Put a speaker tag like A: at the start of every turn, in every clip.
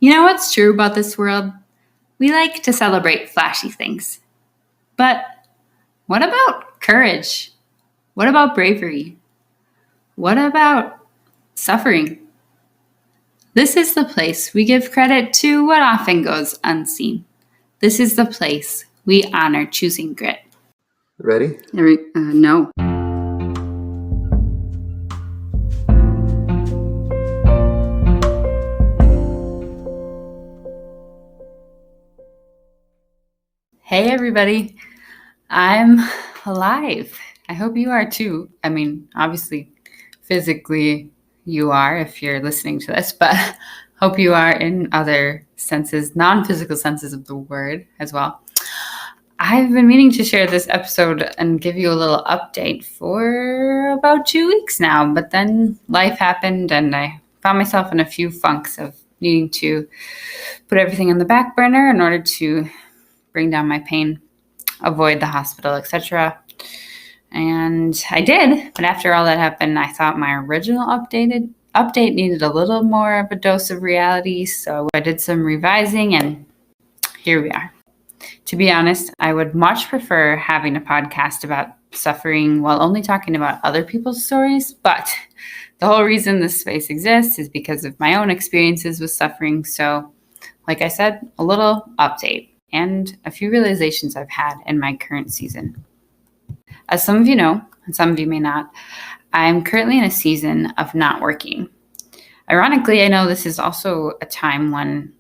A: You know what's true about this world? We like to celebrate flashy things. But what about courage? What about bravery? What about suffering? This is the place we give credit to what often goes unseen. This is the place we honor choosing grit.
B: Ready?
A: No. Hey everybody, I'm alive. I hope you are too. I mean, obviously, physically you are if you're listening to this, but hope you are in other senses, non-physical senses of the word as well. I've been meaning to share this episode and give you a little update for about 2 weeks now, but then life happened and I found myself in a few funks of needing to put everything on the back burner in order to bring down my pain, avoid the hospital, etc. And I did, but after all that happened, I thought my original update needed a little more of a dose of reality, so I did some revising, and here we are. To be honest, I would much prefer having a podcast about suffering while only talking about other people's stories, but the whole reason this space exists is because of my own experiences with suffering, so like I said, a little update and a few realizations I've had in my current season. As some of you know, and some of you may not, I'm currently in a season of not working. Ironically, I know this is also a time when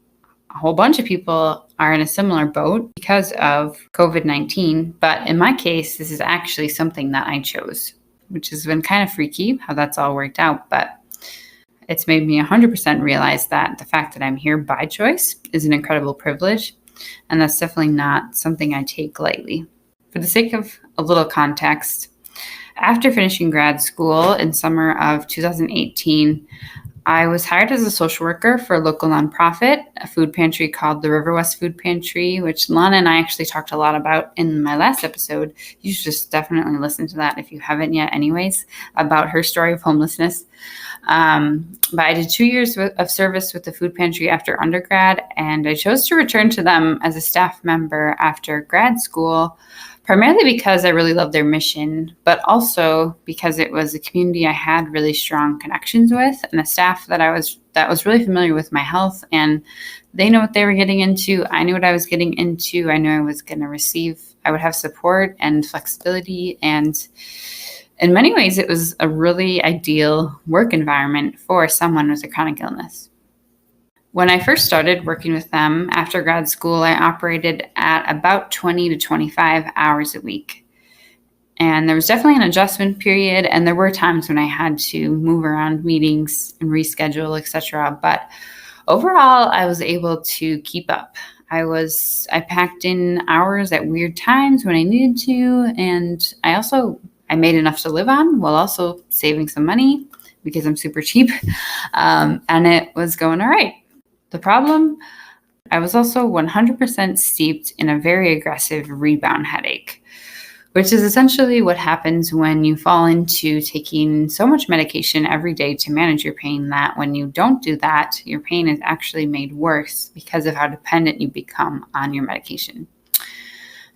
A: a whole bunch of people are in a similar boat because of COVID-19, but in my case, this is actually something that I chose, which has been kind of freaky how that's all worked out, but it's made me 100% realize that the fact that I'm here by choice is an incredible privilege, and that's definitely not something I take lightly. For the sake of a little context, after finishing grad school in summer of 2018, I was hired as a social worker for a local nonprofit, a food pantry called the River West Food Pantry, which Lana and I actually talked a lot about in my last episode. You should just definitely listen to that if you haven't yet anyways, about her story of homelessness. But I did 2 years of service with the food pantry after undergrad, and I chose to return to them as a staff member after grad school, primarily because I really loved their mission, but also because it was a community I had really strong connections with and a staff that was really familiar with my health, and they know what they were getting into. I knew what I was getting into. I knew I was going to receive. I would have support and flexibility, and in many ways, it was a really ideal work environment for someone with a chronic illness. When I first started working with them after grad school, I operated at about 20 to 25 hours a week. And there was definitely an adjustment period, and there were times when I had to move around meetings and reschedule, etc. But overall, I was able to keep up. I packed in hours at weird times when I needed to, and I made enough to live on while also saving some money because I'm super cheap, and it was going all right. The problem, I was also 100% steeped in a very aggressive rebound headache, which is essentially what happens when you fall into taking so much medication every day to manage your pain that when you don't do that, your pain is actually made worse because of how dependent you become on your medication.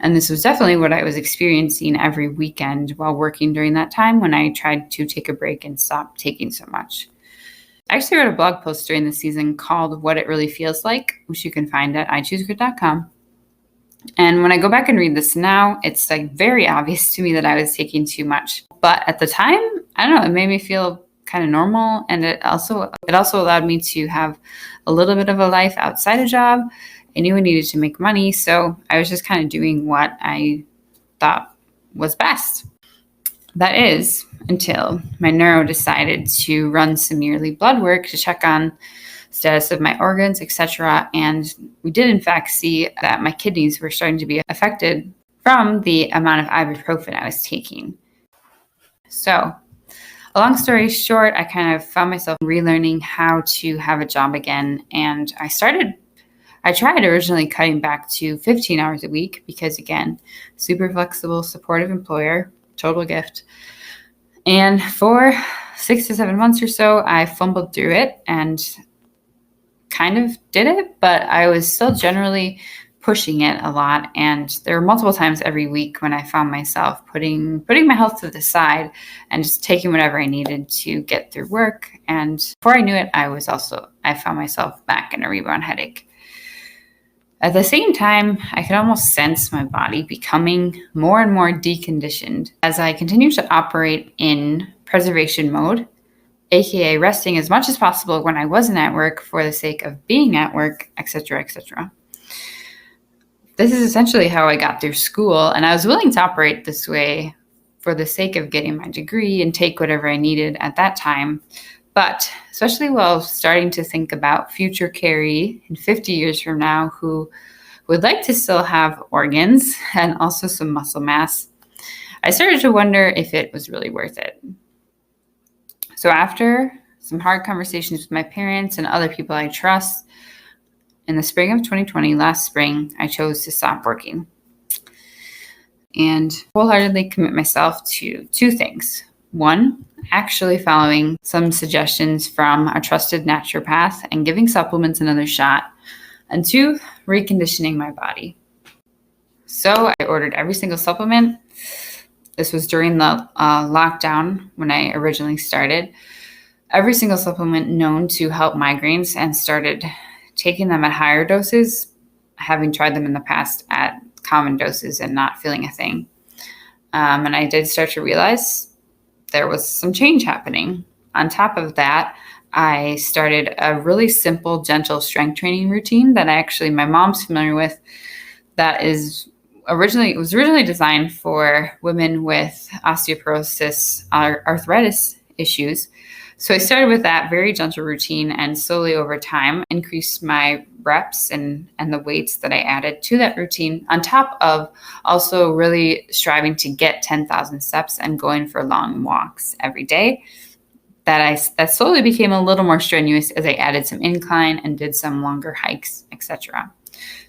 A: And this was definitely what I was experiencing every weekend while working during that time when I tried to take a break and stop taking so much. I actually wrote a blog post during the season called What It Really Feels Like, which you can find at ichoosegrit.com. And when I go back and read this now, it's very obvious to me that I was taking too much. But at the time, I don't know, it made me feel kind of normal. And it also allowed me to have a little bit of a life outside a job. I knew I needed to make money, so I was just kind of doing what I thought was best. That is, until my neuro decided to run some yearly blood work to check on status of my organs, etc. And we did in fact see that my kidneys were starting to be affected from the amount of ibuprofen I was taking. So, a long story short, I kind of found myself relearning how to have a job again, and I tried originally cutting back to 15 hours a week because, again, super flexible, supportive employer, total gift. And for 6 to 7 months or so, I fumbled through it, and kind of did it, but I was still generally pushing it a lot. And there were multiple times every week when I found myself putting my health to the side and just taking whatever I needed to get through work. And before I knew it, I found myself back in a rebound headache. At the same time, I could almost sense my body becoming more and more deconditioned as I continued to operate in preservation mode, aka resting as much as possible when I wasn't at work for the sake of being at work, etc., etc. This is essentially how I got through school, and I was willing to operate this way for the sake of getting my degree and take whatever I needed at that time. But especially while starting to think about future Carrie in 50 years from now, who would like to still have organs and also some muscle mass, I started to wonder if it was really worth it. So after some hard conversations with my parents and other people I trust, in the spring of 2020, last spring, I chose to stop working and wholeheartedly commit myself to two things. One, actually following some suggestions from a trusted naturopath and giving supplements another shot. And two, reconditioning my body. So I ordered every single supplement. This was during the lockdown when I originally started. Every single supplement known to help migraines, and started taking them at higher doses, having tried them in the past at common doses and not feeling a thing. And I did start to realize there was some change happening. On top of that, I started a really simple, gentle strength training routine that my mom's familiar with, that was originally designed for women with osteoporosis or arthritis issues. So I started with that very gentle routine, and slowly over time increased my reps and the weights that I added to that routine, on top of also really striving to get 10,000 steps and going for long walks every day. That slowly became a little more strenuous as I added some incline and did some longer hikes, etc.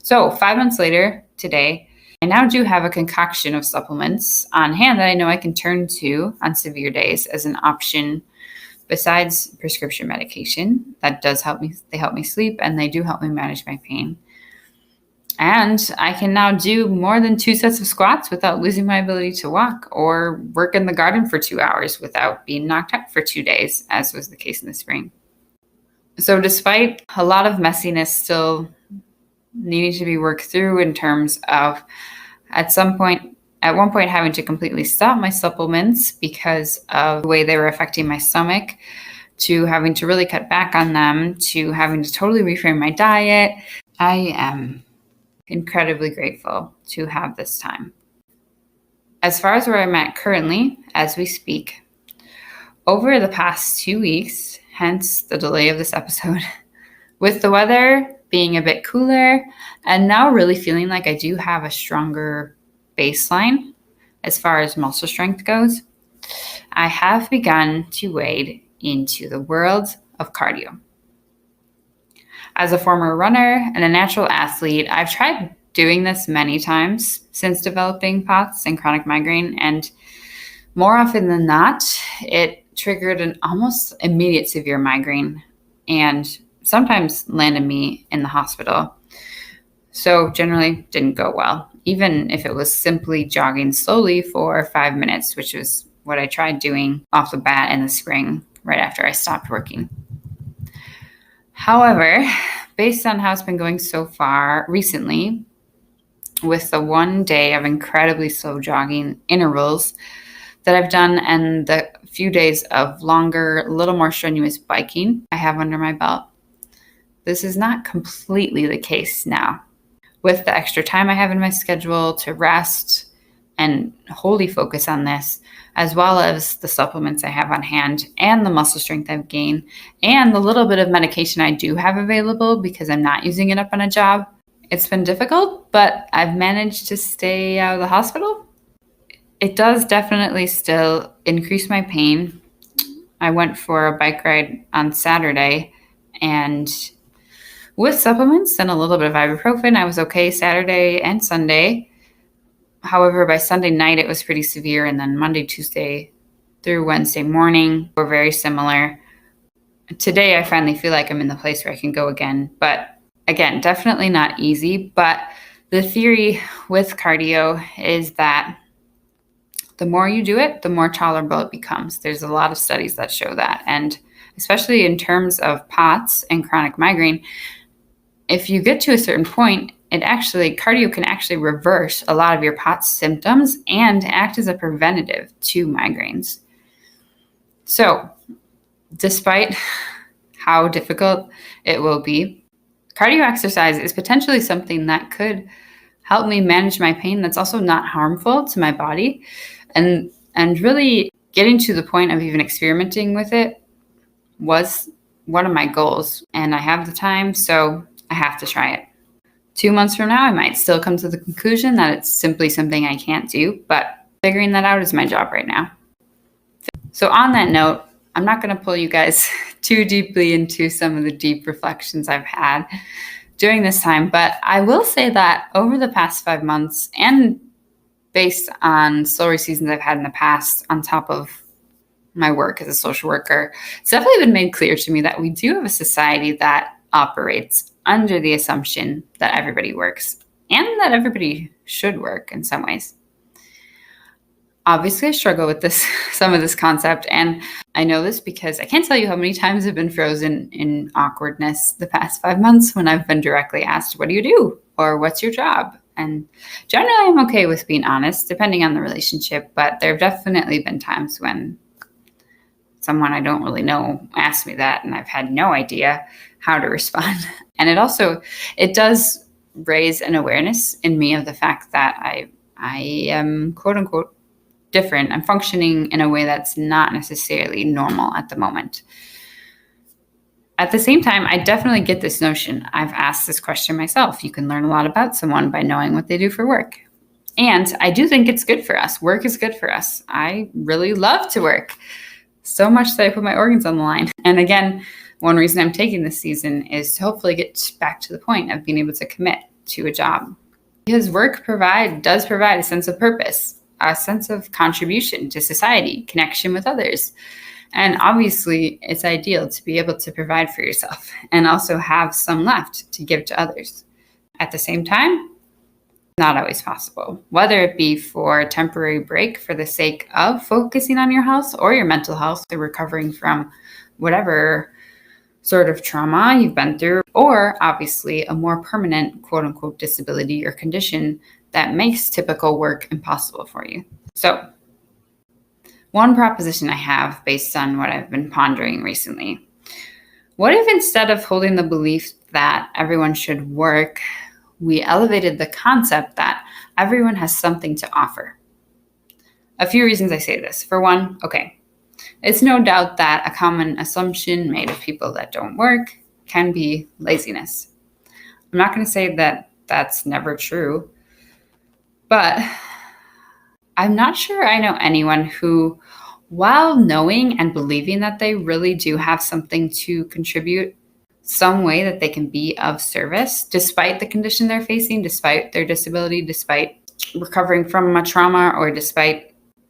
A: So 5 months later, today, I now do have a concoction of supplements on hand that I know I can turn to on severe days as an option besides prescription medication. That does help me. They help me sleep, and they do help me manage my pain. And I can now do more than 2 sets of squats without losing my ability to walk, or work in the garden for 2 hours without being knocked out for 2 days, as was the case in the spring. So despite a lot of messiness still needing to be worked through in terms of at one point having to completely stop my supplements because of the way they were affecting my stomach, to having to really cut back on them, to having to totally reframe my diet, I am incredibly grateful to have this time. As far as where I'm at currently, as we speak, over the past 2 weeks, hence the delay of this episode, with the weather being a bit cooler and now really feeling like I do have a stronger baseline as far as muscle strength goes, I have begun to wade into the world of cardio. As a former runner and a natural athlete, I've tried doing this many times since developing POTS and chronic migraine, and more often than not, it triggered an almost immediate severe migraine and sometimes landed me in the hospital. So generally didn't go well, even if it was simply jogging slowly for 5 minutes, which was what I tried doing off the bat in the spring right after I stopped working. However, based on how it's been going so far recently, with the 1 day of incredibly slow jogging intervals that I've done and the few days of longer, a little more strenuous biking I have under my belt, this is not completely the case now. With the extra time I have in my schedule to rest and wholly focus on this, as well as the supplements I have on hand and the muscle strength I've gained and the little bit of medication I do have available because I'm not using it up on a job, it's been difficult, but I've managed to stay out of the hospital. It does definitely still increase my pain. I went for a bike ride on Saturday, and with supplements and a little bit of ibuprofen, I was okay Saturday and Sunday. However, by Sunday night, it was pretty severe. And then Monday, Tuesday through Wednesday morning were very similar. today I finally feel like I'm in the place where I can go again. But again, definitely not easy. But the theory with cardio is that the more you do it, the more tolerable it becomes. There's a lot of studies that show that. And especially in terms of POTS and chronic migraine, if you get to a certain point, cardio can actually reverse a lot of your POTS symptoms and act as a preventative to migraines. So, despite how difficult it will be, cardio exercise is potentially something that could help me manage my pain that's also not harmful to my body. And really getting to the point of even experimenting with it was one of my goals. And I have the time, so I have to try it. 2 months from now, I might still come to the conclusion that it's simply something I can't do, but figuring that out is my job right now. So on that note, I'm not going to pull you guys too deeply into some of the deep reflections I've had during this time, but I will say that over the past 5 months, and based on slower seasons I've had in the past, on top of my work as a social worker, it's definitely been made clear to me that we do have a society that operates under the assumption that everybody works and that everybody should work in some ways. Obviously, I struggle with some of this concept, and I know this because I can't tell you how many times I've been frozen in awkwardness the past 5 months when I've been directly asked, "What do you do?" or "What's your job?" And generally, I'm okay with being honest, depending on the relationship, but there have definitely been times when someone I don't really know asked me that, and I've had no idea how to respond. And it does raise an awareness in me of the fact that I am, quote unquote, different. I'm functioning in a way that's not necessarily normal at the moment. At the same time, I definitely get this notion. I've asked this question myself. You can learn a lot about someone by knowing what they do for work. And I do think it's good for us. Work is good for us. I really love to work, so much that I put my organs on the line. And again, one reason I'm taking this season is to hopefully get back to the point of being able to commit to a job. Because work does provide a sense of purpose, a sense of contribution to society, connection with others. And obviously, it's ideal to be able to provide for yourself and also have some left to give to others. At the same time, not always possible, whether it be for a temporary break for the sake of focusing on your health or your mental health or recovering from whatever sort of trauma you've been through, or obviously a more permanent, quote unquote, disability or condition that makes typical work impossible for you. So, one proposition I have based on what I've been pondering recently: what if instead of holding the belief that everyone should work, we elevated the concept that everyone has something to offer? A few reasons I say this. For one, it's no doubt that a common assumption made of people that don't work can be laziness. I'm not going to say that that's never true, but I'm not sure I know anyone who, while knowing and believing that they really do have something to contribute, some way that they can be of service, despite the condition they're facing, despite their disability, despite recovering from a trauma, or despite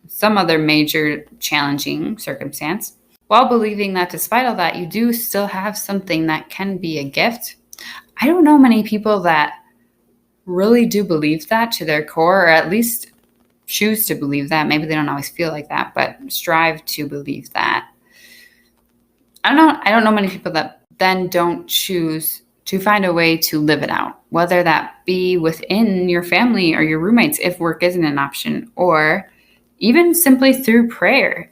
A: some other major challenging circumstance, while believing that despite all that, you do still have something that can be a gift. I don't know many people that really do believe that to their core, or at least choose to believe that. Maybe they don't always feel like that, but strive to believe that. I don't know many people that then don't choose to find a way to live it out, whether that be within your family or your roommates if work isn't an option, or even simply through prayer.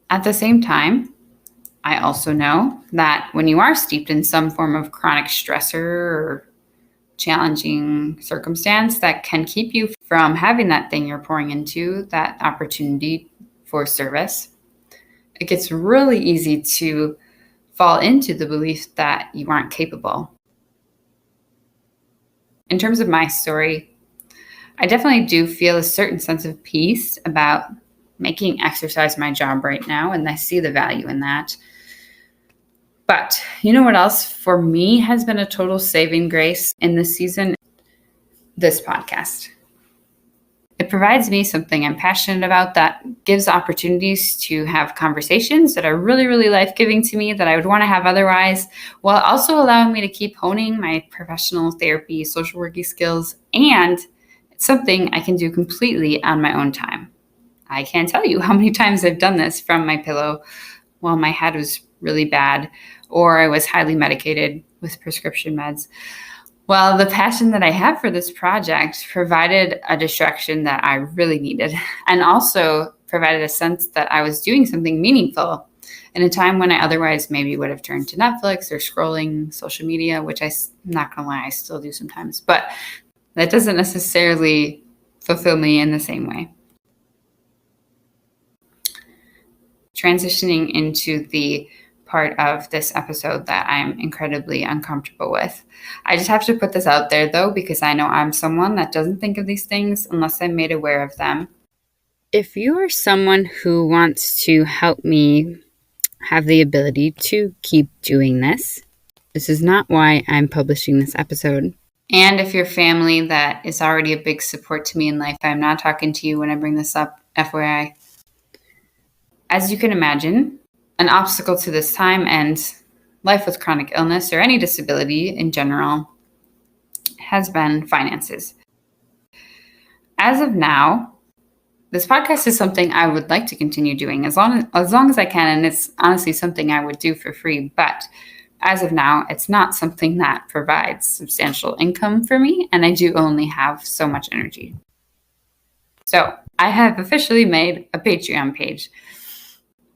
A: At the same time, I also know that when you are steeped in some form of chronic stressor or challenging circumstance that can keep you from having that thing you're pouring into, that opportunity for service, it gets really easy to fall into the belief that you aren't capable. In terms of my story, I definitely do feel a certain sense of peace about making exercise my job right now, and I see the value in that. But you know what else for me has been a total saving grace in this season? This podcast. It provides me something I'm passionate about that gives opportunities to have conversations that are really, really life-giving to me that I would want to have otherwise, while also allowing me to keep honing my professional therapy, social working skills, and it's something I can do completely on my own time. I can't tell you how many times I've done this from my pillow while my head was really bad or I was highly medicated with prescription meds. Well, the passion that I have for this project provided a distraction that I really needed, and also provided a sense that I was doing something meaningful in a time when I otherwise maybe would have turned to Netflix or scrolling social media, which I'm not going to lie, I still do sometimes, but that doesn't necessarily fulfill me in the same way. Transitioning into the part of this episode that I'm incredibly uncomfortable with. I just have to put this out there though, because I know I'm someone that doesn't think of these things unless I'm made aware of them. If you are someone who wants to help me have the ability to keep doing this, this is not why I'm publishing this episode. And if you're family that is already a big support to me in life, I'm not talking to you when I bring this up, FYI. As you can imagine, an obstacle to this time and life with chronic illness or any disability in general has been finances. As of now, this podcast is something I would like to continue doing as long as I can, and it's honestly something I would do for free. But as of now, it's not something that provides substantial income for me, and I do only have so much energy. So I have officially made a Patreon page,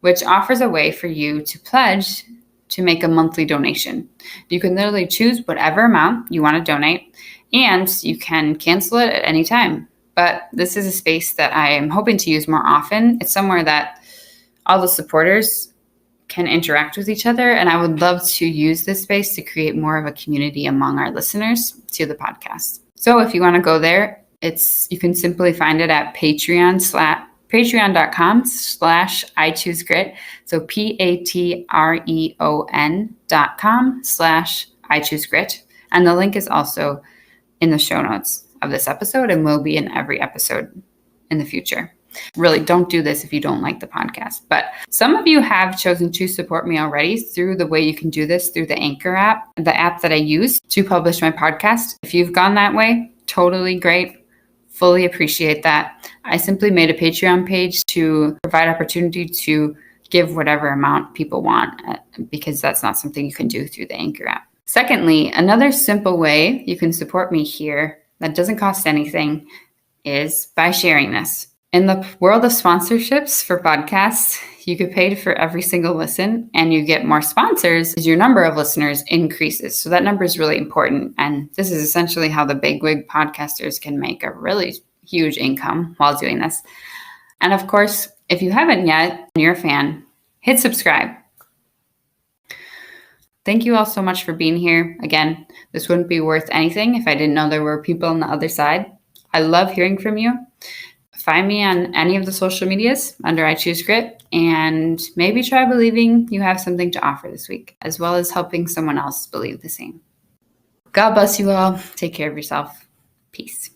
A: which offers a way for you to pledge to make a monthly donation. You can literally choose whatever amount you want to donate, and you can cancel it at any time. But this is a space that I am hoping to use more often. It's somewhere that all the supporters can interact with each other, and I would love to use this space to create more of a community among our listeners to the podcast. So if you want to go there, you can simply find it at patreon.com/ichoosegrit. So patreon.com/ichoosegrit. And the link is also in the show notes of this episode and will be in every episode in the future. Really, don't do this if you don't like the podcast. But some of you have chosen to support me already through the way you can do this through the Anchor app, the app that I use to publish my podcast. If you've gone that way, totally great. Fully appreciate that. I simply made a Patreon page to provide opportunity to give whatever amount people want, because that's not something you can do through the Anchor app. Secondly, another simple way you can support me here that doesn't cost anything is by sharing this. In the world of sponsorships for podcasts, you get paid for every single listen, and you get more sponsors as your number of listeners increases. So that number is really important. And this is essentially how the bigwig podcasters can make a really huge income while doing this. And of course, if you haven't yet, and you're a fan, hit subscribe. Thank you all so much for being here. Again, this wouldn't be worth anything if I didn't know there were people on the other side. I love hearing from you. Find me on any of the social medias under I Choose Grit, and maybe try believing you have something to offer this week, as well as helping someone else believe the same. God bless you all. Take care of yourself. Peace.